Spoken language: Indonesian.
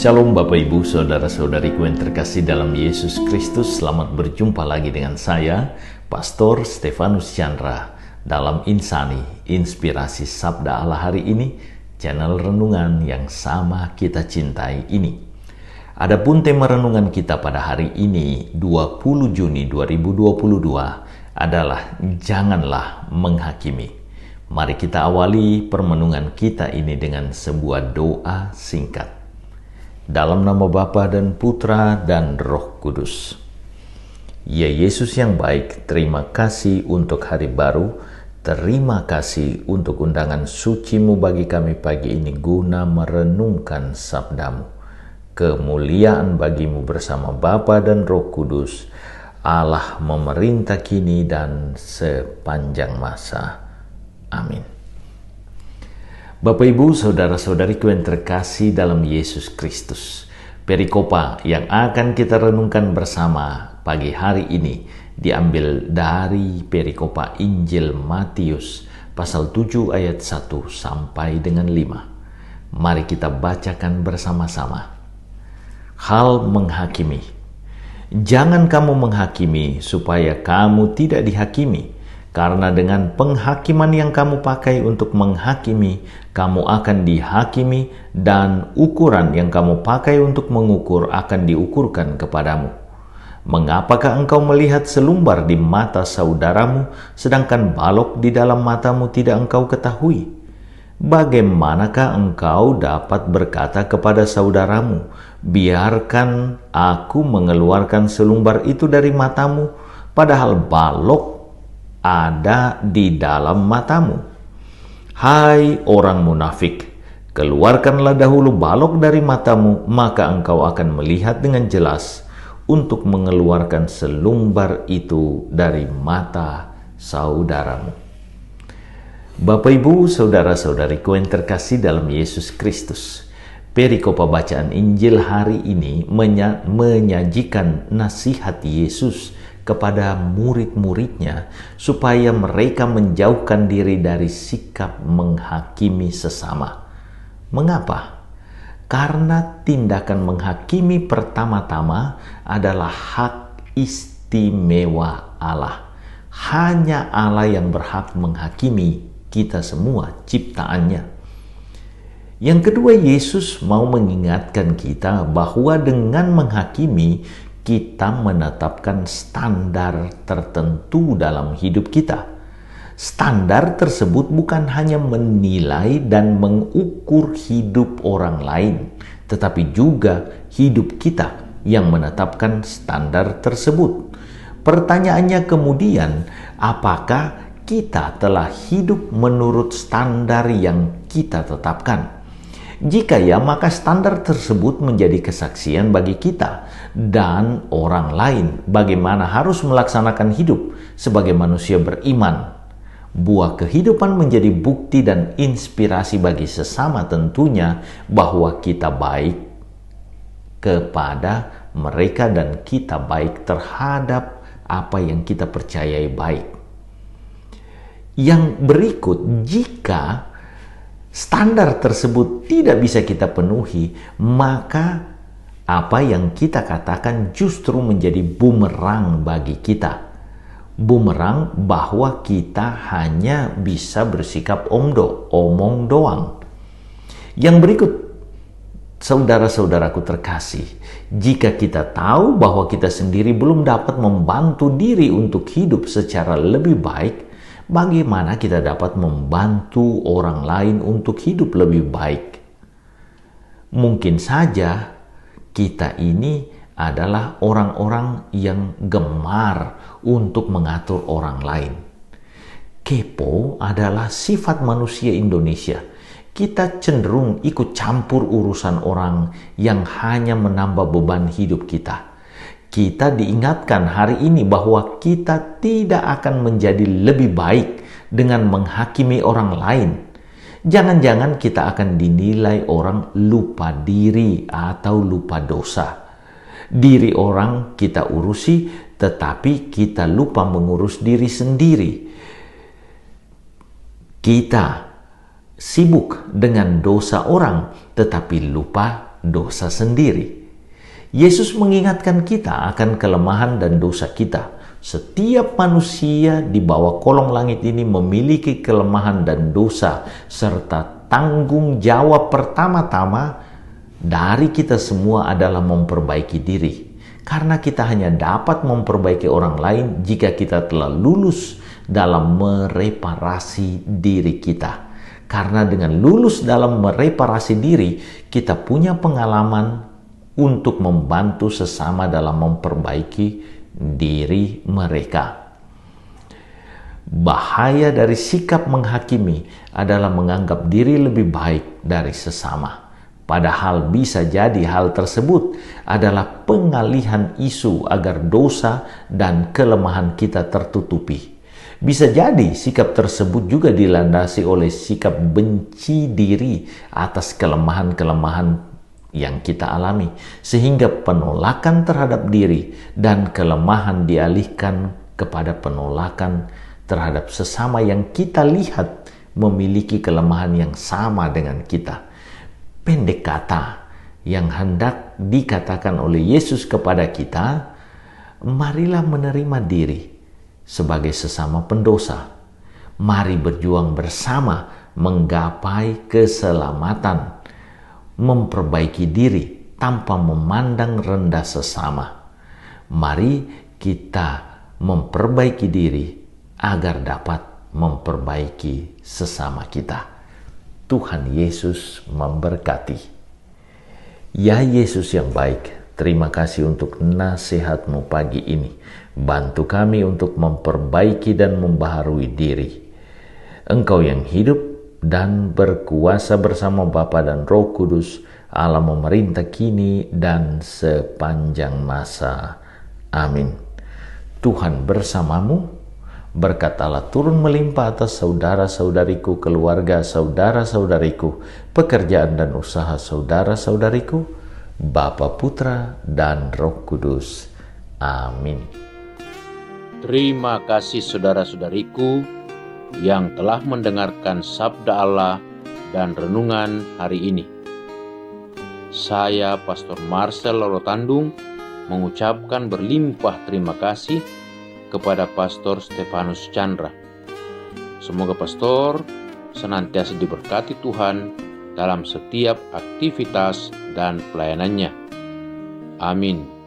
Shalom Bapak Ibu, Saudara-saudariku yang terkasih dalam Yesus Kristus. Selamat berjumpa lagi dengan saya, Pastor Stefanus Chandra, dalam Insani, Inspirasi Sabda Allah hari ini, channel renungan yang sama kita cintai ini. Adapun tema renungan kita pada hari ini, 20 Juni 2022, adalah Janganlah Menghakimi. Mari kita awali permenungan kita ini dengan sebuah doa singkat. Dalam nama Bapa dan Putra dan Roh Kudus. Ya Yesus yang baik, terima kasih untuk hari baru. Terima kasih untuk undangan suci-Mu bagi kami pagi ini guna merenungkan sabda-Mu. Kemuliaan bagi-Mu bersama Bapa dan Roh Kudus. Allah memerintah kini dan sepanjang masa. Amin. Bapak Ibu, saudara-saudariku yang terkasih dalam Yesus Kristus, perikopa yang akan kita renungkan bersama pagi hari ini diambil dari perikopa Injil Matius pasal 7 ayat 1 sampai dengan 5. Mari kita bacakan bersama-sama. Hal menghakimi. Jangan kamu menghakimi supaya kamu tidak dihakimi. Karena dengan penghakiman yang kamu pakai untuk menghakimi, kamu akan dihakimi, dan ukuran yang kamu pakai untuk mengukur akan diukurkan kepadamu. Mengapakah engkau melihat selumbar di mata saudaramu, sedangkan balok di dalam matamu tidak engkau ketahui? Bagaimanakah engkau dapat berkata kepada saudaramu, biarkan aku mengeluarkan selumbar itu dari matamu, padahal balok ada di dalam matamu? Hai orang munafik, keluarkanlah dahulu balok dari matamu, maka engkau akan melihat dengan jelas untuk mengeluarkan selumbar itu dari mata saudaramu. Bapak Ibu, saudara-saudariku yang terkasih dalam Yesus Kristus, perikopa bacaan Injil hari ini menyajikan nasihat Yesus kepada murid-muridnya supaya mereka menjauhkan diri dari sikap menghakimi sesama. Mengapa? Karena tindakan menghakimi pertama-tama adalah hak istimewa Allah. Hanya Allah yang berhak menghakimi kita semua ciptaannya. Yang kedua, Yesus mau mengingatkan kita bahwa dengan menghakimi kita menetapkan standar tertentu dalam hidup kita. Standar tersebut bukan hanya menilai dan mengukur hidup orang lain, tetapi juga hidup kita yang menetapkan standar tersebut. Pertanyaannya kemudian, apakah kita telah hidup menurut standar yang kita tetapkan? Jika ya, maka standar tersebut menjadi kesaksian bagi kita dan orang lain bagaimana harus melaksanakan hidup sebagai manusia beriman. Buah kehidupan menjadi bukti dan inspirasi bagi sesama, tentunya bahwa kita baik kepada mereka dan kita baik terhadap apa yang kita percayai baik. Yang berikut, jika standar tersebut tidak bisa kita penuhi, maka apa yang kita katakan justru menjadi bumerang bagi kita. Bumerang bahwa kita hanya bisa bersikap omong doang. Yang berikut, saudara-saudaraku terkasih, jika kita tahu bahwa kita sendiri belum dapat membantu diri untuk hidup secara lebih baik, bagaimana kita dapat membantu orang lain untuk hidup lebih baik? Mungkin saja kita ini adalah orang-orang yang gemar untuk mengatur orang lain. Kepo adalah sifat manusia Indonesia. Kita cenderung ikut campur urusan orang yang hanya menambah beban hidup kita. Kita diingatkan hari ini bahwa kita tidak akan menjadi lebih baik dengan menghakimi orang lain. Jangan-jangan kita akan dinilai orang lupa diri atau lupa dosa. Diri orang kita urusi, tetapi kita lupa mengurus diri sendiri. Kita sibuk dengan dosa orang, tetapi lupa dosa sendiri. Yesus mengingatkan kita akan kelemahan dan dosa kita. Setiap manusia di bawah kolong langit ini memiliki kelemahan dan dosa, serta tanggung jawab pertama-tama dari kita semua adalah memperbaiki diri. Karena kita hanya dapat memperbaiki orang lain jika kita telah lulus dalam mereparasi diri kita. Karena dengan lulus dalam mereparasi diri, kita punya pengalaman untuk membantu sesama dalam memperbaiki diri mereka. Bahaya dari sikap menghakimi adalah menganggap diri lebih baik dari sesama. Padahal bisa jadi hal tersebut adalah pengalihan isu agar dosa dan kelemahan kita tertutupi. Bisa jadi sikap tersebut juga dilandasi oleh sikap benci diri atas kelemahan-kelemahan yang kita alami, sehingga penolakan terhadap diri dan kelemahan dialihkan kepada penolakan terhadap sesama yang kita lihat memiliki kelemahan yang sama dengan kita. Pendek kata, yang hendak dikatakan oleh Yesus kepada kita, marilah menerima diri sebagai sesama pendosa. Mari berjuang bersama menggapai keselamatan, memperbaiki diri tanpa memandang rendah sesama. Mari kita memperbaiki diri agar dapat memperbaiki sesama kita. Tuhan Yesus memberkati. Ya Yesus yang baik, terima kasih untuk nasihat-Mu pagi ini. Bantu kami untuk memperbaiki dan membaharui diri. Engkau yang hidup dan berkuasa bersama Bapa dan Roh Kudus, Allah memerintah kini dan sepanjang masa. Amin. Tuhan bersamamu. Berkat Allah turun melimpah atas saudara-saudariku, keluarga saudara-saudariku, pekerjaan dan usaha saudara-saudariku, Bapa, Putra, dan Roh Kudus. Amin. Terima kasih saudara-saudariku yang telah mendengarkan sabda Allah dan renungan hari ini. Saya Pastor Marcel Lorotandung mengucapkan berlimpah terima kasih kepada Pastor Stefanus Chandra. Semoga Pastor senantiasa diberkati Tuhan dalam setiap aktivitas dan pelayanannya. Amin.